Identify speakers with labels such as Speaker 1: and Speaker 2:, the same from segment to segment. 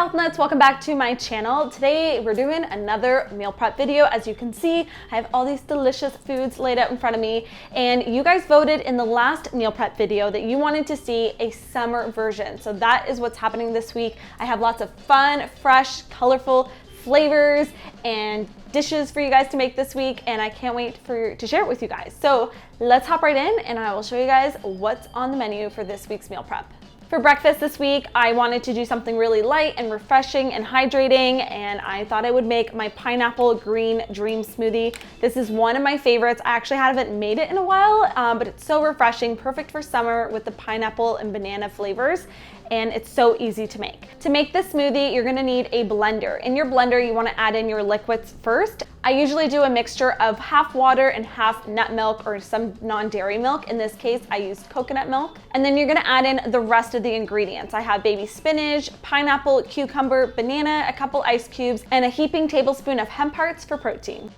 Speaker 1: Health Nuts, welcome back to my channel. Today we're doing another meal prep video. As you can see, I have all these delicious foods laid out in front of me, and you guys voted in the last meal prep video that you wanted to see a summer version. So that is what's happening this week. I have lots of fun, fresh, colorful flavors and dishes for you guys to make this week, and I can't wait to share it with you guys. So let's hop right in and I will show you guys what's on the menu for this week's meal prep. For breakfast this week, I wanted to do something really light and refreshing and hydrating, and I thought I would make my pineapple green dream smoothie. This is one of my favorites. I actually haven't made it in a while, but it's so refreshing, perfect for summer with the pineapple and banana flavors, and it's so easy to make. To make this smoothie, you're gonna need a blender. In your blender, you wanna add in your liquids first. I usually do a mixture of half water and half nut milk or some non-dairy milk. In this case, I used coconut milk. And then you're gonna add in the rest of the ingredients. I have baby spinach, pineapple, cucumber, banana, a couple ice cubes, and a heaping tablespoon of hemp hearts for protein.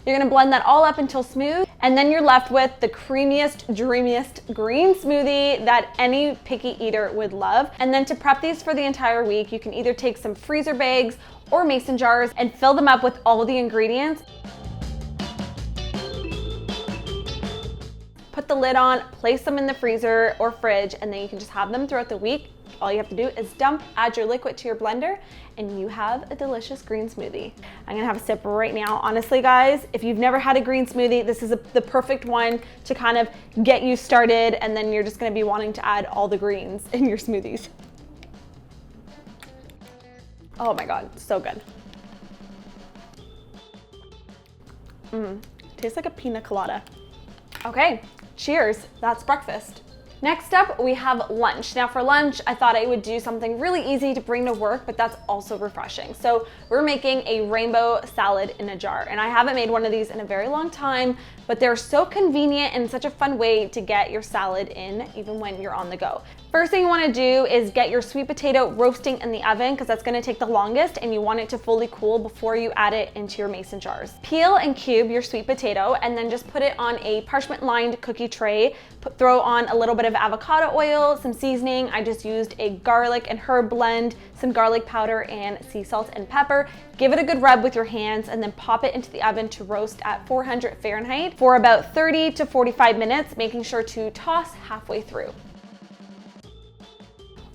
Speaker 1: You're gonna blend that all up until smooth, and then you're left with the creamiest, dreamiest green smoothie that any picky eater would love. And then to prep these for the entire week, you can either take some freezer bags or mason jars and fill them up with all the ingredients. Put the lid on, place them in the freezer or fridge, and then you can just have them throughout the week. All you have to do is dump, add your liquid to your blender, and you have a delicious green smoothie. I'm gonna have a sip right now. Honestly, guys, if you've never had a green smoothie, this is the perfect one to kind of get you started, and then you're just gonna be wanting to add all the greens in your smoothies. Oh my God, so good. Tastes like a pina colada. Okay, cheers, that's breakfast. Next up, we have lunch. Now for lunch, I thought I would do something really easy to bring to work, but that's also refreshing. So we're making a rainbow salad in a jar, and I haven't made one of these in a very long time, but they're so convenient and such a fun way to get your salad in, even when you're on the go. First thing you wanna do is get your sweet potato roasting in the oven, because that's gonna take the longest, and you want it to fully cool before you add it into your mason jars. Peel and cube your sweet potato, and then just put it on a parchment-lined cookie tray. Throw on a little bit of avocado oil, some seasoning. I just used a garlic and herb blend, some garlic powder, and sea salt and pepper. Give it a good rub with your hands, and then pop it into the oven to roast at 400 Fahrenheit for about 30 to 45 minutes, making sure to toss halfway through.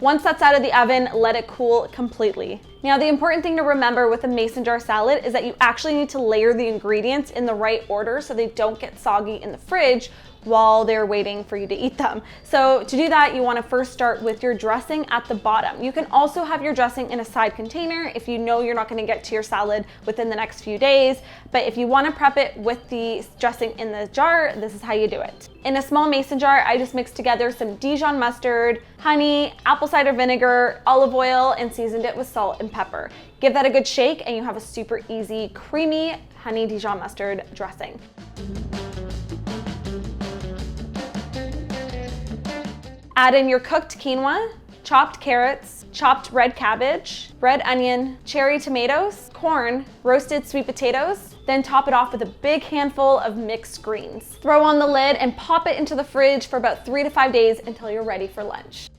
Speaker 1: Once that's out of the oven, let it cool completely. Now, the important thing to remember with a mason jar salad is that you actually need to layer the ingredients in the right order so they don't get soggy in the fridge while they're waiting for you to eat them. So to do that, you wanna first start with your dressing at the bottom. You can also have your dressing in a side container if you know you're not gonna get to your salad within the next few days. But if you wanna prep it with the dressing in the jar, this is how you do it. In a small mason jar, I just mixed together some Dijon mustard, honey, apple cider vinegar, olive oil, and seasoned it with salt and pepper. Give that a good shake, and you have a super easy, creamy honey Dijon mustard dressing. Add in your cooked quinoa, chopped carrots, chopped red cabbage, red onion, cherry tomatoes, corn, roasted sweet potatoes, then top it off with a big handful of mixed greens. Throw on the lid and pop it into the fridge for about 3 to 5 days until you're ready for lunch.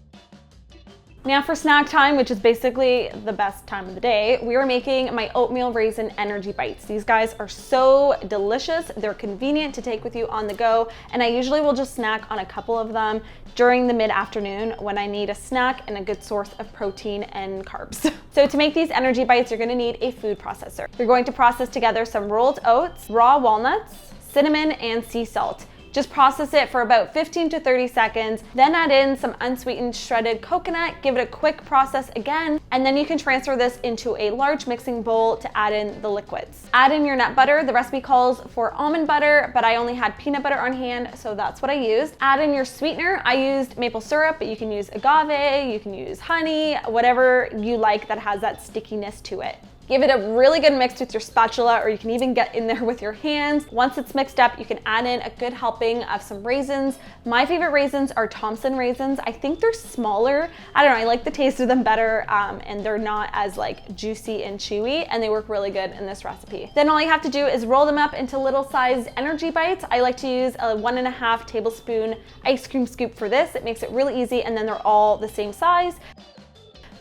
Speaker 1: Now for snack time, which is basically the best time of the day, we are making my oatmeal raisin energy bites. These guys are so delicious. They're convenient to take with you on the go, and I usually will just snack on a couple of them during the mid-afternoon when I need a snack and a good source of protein and carbs. So to make these energy bites, you're gonna need a food processor. You're going to process together some rolled oats, raw walnuts, cinnamon, and sea salt. Just process it for about 15 to 30 seconds, then add in some unsweetened shredded coconut, give it a quick process again, and then you can transfer this into a large mixing bowl to add in the liquids. Add in your nut butter. The recipe calls for almond butter, but I only had peanut butter on hand, so that's what I used. Add in your sweetener. I used maple syrup, but you can use agave, you can use honey, whatever you like that has that stickiness to it. Give it a really good mix with your spatula, or you can even get in there with your hands. Once it's mixed up, you can add in a good helping of some raisins. My favorite raisins are Thompson raisins. I think they're smaller. I don't know, I like the taste of them better, and they're not as like juicy and chewy, and they work really good in this recipe. Then all you have to do is roll them up into little sized energy bites. I like to use a 1.5 tablespoon ice cream scoop for this. It makes it really easy, and then they're all the same size.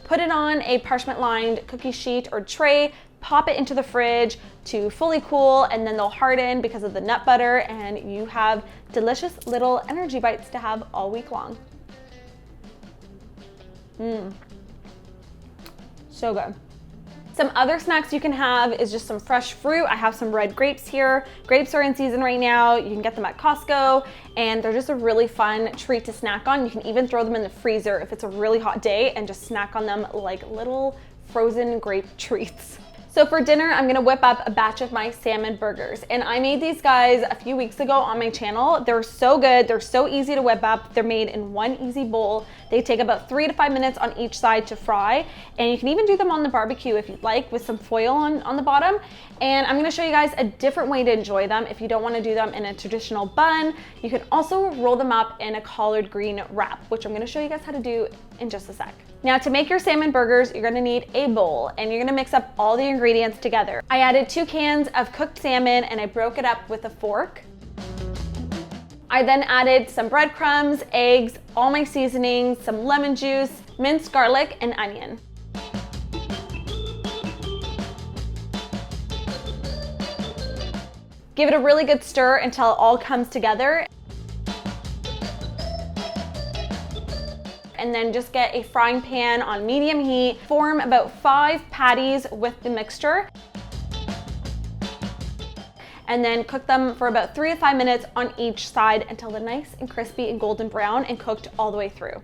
Speaker 1: Put it on a parchment lined cookie sheet or tray, pop it into the fridge to fully cool, and then they'll harden because of the nut butter, and you have delicious little energy bites to have all week long. So good. Some other snacks you can have is just some fresh fruit. I have some red grapes here. Grapes are in season right now. You can get them at Costco, and they're just a really fun treat to snack on. You can even throw them in the freezer if it's a really hot day and just snack on them like little frozen grape treats. So for dinner, I'm gonna whip up a batch of my salmon burgers. And I made these guys a few weeks ago on my channel. They're so good, they're so easy to whip up. They're made in one easy bowl. They take about 3 to 5 minutes on each side to fry. And you can even do them on the barbecue if you'd like, with some foil on the bottom. And I'm gonna show you guys a different way to enjoy them. If you don't wanna do them in a traditional bun, you can also roll them up in a collard green wrap, which I'm gonna show you guys how to do in just a sec. Now, to make your salmon burgers, you're gonna need a bowl, and you're gonna mix up all the ingredients together. I added 2 cans of cooked salmon, and I broke it up with a fork. I then added some breadcrumbs, eggs, all my seasonings, some lemon juice, minced garlic, and onion. Give it a really good stir until it all comes together. And then just get a frying pan on medium heat. Form about 5 patties with the mixture. And then cook them for about 3 to 5 minutes on each side until they're nice and crispy and golden brown and cooked all the way through.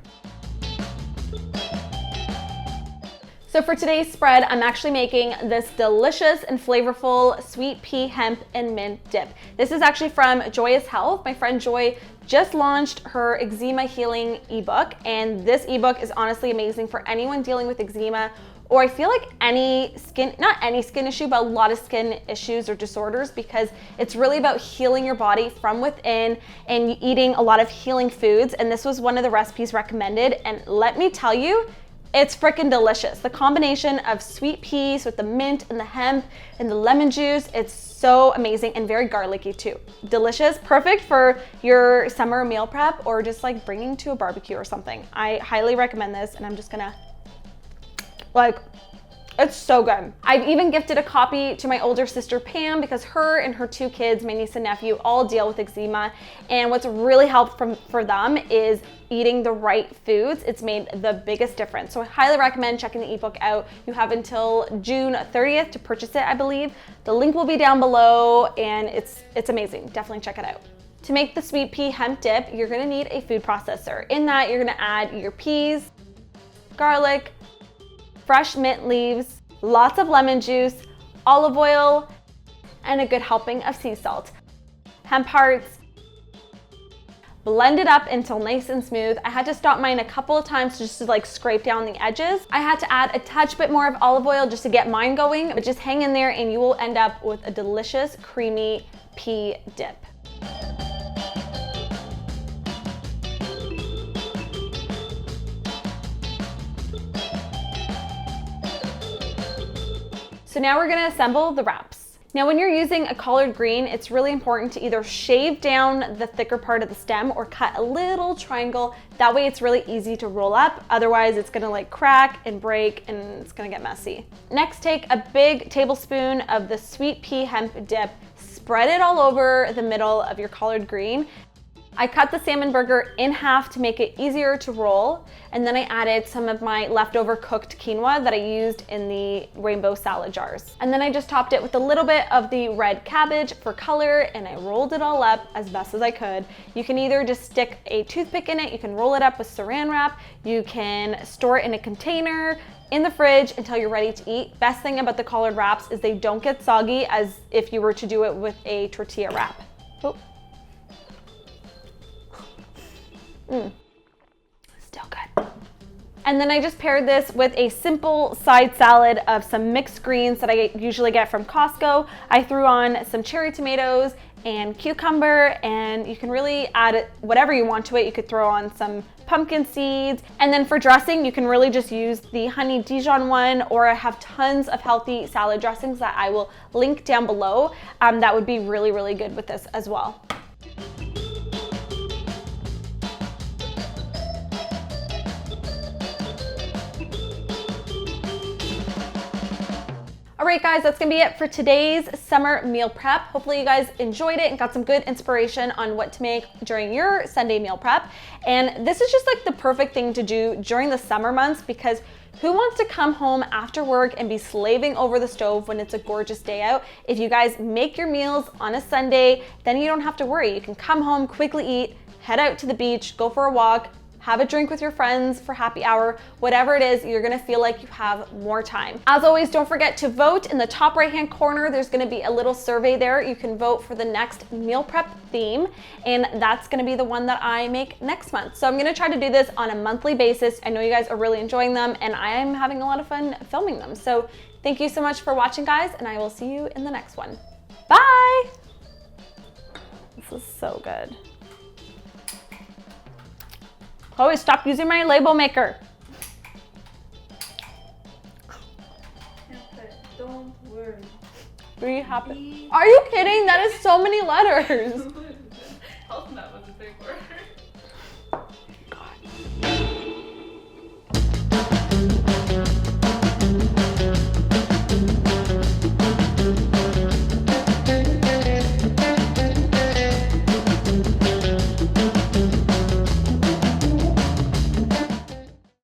Speaker 1: So for today's spread, I'm actually making this delicious and flavorful sweet pea hemp and mint dip. This is actually from Joyous Health. My friend Joy just launched her eczema healing ebook, and this ebook is honestly amazing for anyone dealing with eczema, or I feel like any skin, not any skin issue, but a lot of skin issues or disorders, because it's really about healing your body from within and eating a lot of healing foods. And this was one of the recipes recommended, and let me tell you, it's freaking delicious. The combination of sweet peas with the mint and the hemp and the lemon juice, it's so amazing and very garlicky too. Delicious, perfect for your summer meal prep or just like bringing to a barbecue or something. I highly recommend this, and I'm just gonna, it's so good. I've even gifted a copy to my older sister Pam, because her and her 2 kids, my niece and nephew, all deal with eczema. And what's really helped for them is eating the right foods. It's made the biggest difference. So I highly recommend checking the ebook out. You have until June 30th to purchase it, I believe. The link will be down below, and it's amazing. Definitely check it out. To make the sweet pea hemp dip, you're gonna need a food processor. In that, you're gonna add your peas, garlic, fresh mint leaves, lots of lemon juice, olive oil, and a good helping of sea salt. Hemp hearts. Blend it up until nice and smooth. I had to stop mine a couple of times just to like scrape down the edges. I had to add a touch bit more of olive oil just to get mine going, but just hang in there and you will end up with a delicious creamy pea dip. So now we're gonna assemble the wraps. Now when you're using a collard green, it's really important to either shave down the thicker part of the stem or cut a little triangle. That way it's really easy to roll up. Otherwise it's gonna like crack and break and it's gonna get messy. Next, take a big tablespoon of the sweet pea hemp dip, spread it all over the middle of your collard green. I cut the salmon burger in half to make it easier to roll, and then I added some of my leftover cooked quinoa that I used in the rainbow salad jars. And then I just topped it with a little bit of the red cabbage for color, and I rolled it all up as best as I could. You can either just stick a toothpick in it, you can roll it up with saran wrap, you can store it in a container in the fridge until you're ready to eat. Best thing about the collard wraps is they don't get soggy as if you were to do it with a tortilla wrap. Oh. Still good. And then I just paired this with a simple side salad of some mixed greens that I usually get from Costco. I threw on some cherry tomatoes and cucumber, and you can really add whatever you want to it. You could throw on some pumpkin seeds. And then for dressing, you can really just use the honey Dijon one, or I have tons of healthy salad dressings that I will link down below. That would be really, really good with this as well. All right, guys, that's gonna be it for today's summer meal prep. Hopefully you guys enjoyed it and got some good inspiration on what to make during your Sunday meal prep. And this is just like the perfect thing to do during the summer months, because who wants to come home after work and be slaving over the stove when it's a gorgeous day out? If you guys make your meals on a Sunday, then you don't have to worry. You can come home, quickly eat, head out to the beach, go for a walk, have a drink with your friends for happy hour, whatever it is, you're gonna feel like you have more time. As always, don't forget to vote. In the top right-hand corner, there's gonna be a little survey there. You can vote for the next meal prep theme, and that's gonna be the one that I make next month. So I'm gonna try to do this on a monthly basis. I know you guys are really enjoying them, and I am having a lot of fun filming them. So thank you so much for watching, guys, and I will see you in the next one. Bye! This is so good. Chloe, stop using my label maker.
Speaker 2: Don't worry.
Speaker 1: Are you happy? Are you kidding? That is so many letters.